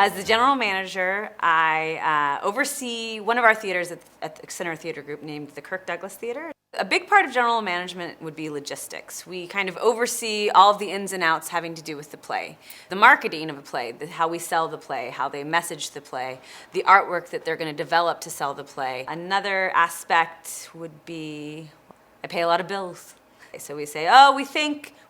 As the general manager, I oversee one of our theaters at the Center Theater Group named the Kirk Douglas Theater. A big part of general management would be logistics. We kind of oversee all of the ins and outs having to do with the play. The marketing of a play, how we sell the play, how they message the play, the artwork that they're going to develop to sell the play. Another aspect would be, I pay a lot of bills. So we say, oh,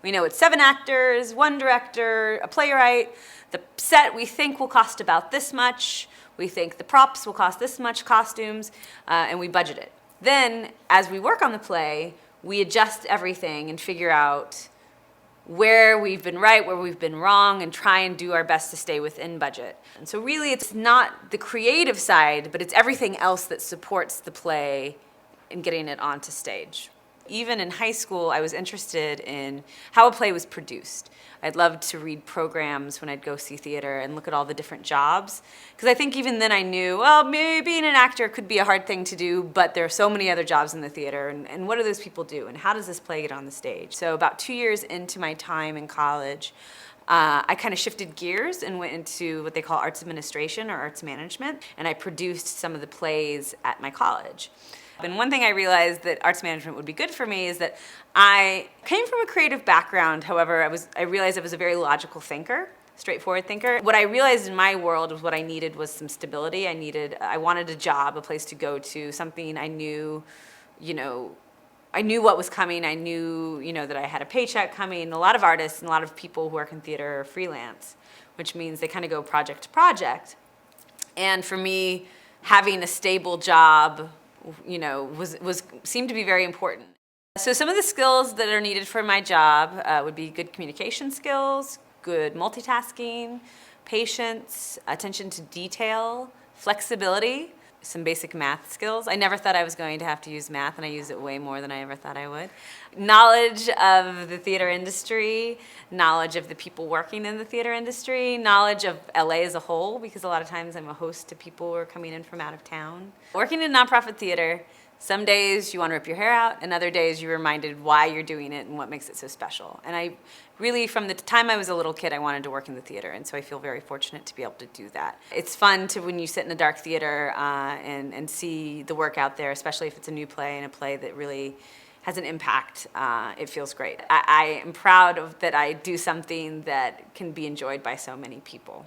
we know it's 7 actors, 1 director, a playwright. The set we think will cost about this much. We think the props will cost this much, costumes, and we budget it. Then, as we work on the play, we adjust everything and figure out where we've been right, where we've been wrong, and try and do our best to stay within budget. And so really, it's not the creative side, but it's everything else that supports the play in getting it onto stage. Even in high school, I was interested in how a play was produced. I'd loved to read programs when I'd go see theater and look at all the different jobs. Because I think even then I knew, well, maybe being an actor could be a hard thing to do, but there are so many other jobs in the theater, and what do those people do, and how does this play get on the stage? So about 2 years into my time in college, I kind of shifted gears and went into what they call arts administration or arts management, and I produced some of the plays at my college. And one thing I realized that arts management would be good for me is that I came from a creative background. However, I realized I was a very logical thinker, straightforward thinker. What I realized in my world was what I needed was some stability. I wanted a job, a place to go to, something I knew, I knew what was coming. I knew, that I had a paycheck coming. A lot of artists and a lot of people who work in theater are freelance, which means they kind of go project to project. And for me, having a stable job seemed to be very important. So some of the skills that are needed for my job would be good communication skills, good multitasking, patience, attention to detail, flexibility, some basic math skills. I never thought I was going to have to use math, and I use it way more than I ever thought I would. Knowledge of the theater industry, knowledge of the people working in the theater industry, knowledge of LA as a whole, because a lot of times I'm a host to people who are coming in from out of town. Working in nonprofit theater, some days you want to rip your hair out, and other days you're reminded why you're doing it and what makes it so special. And I really, from the time I was a little kid, I wanted to work in the theater, and so I feel very fortunate to be able to do that. It's fun when you sit in a dark theater and see the work out there, especially if it's a new play and a play that really has an impact. It feels great. I am proud that I do something that can be enjoyed by so many people.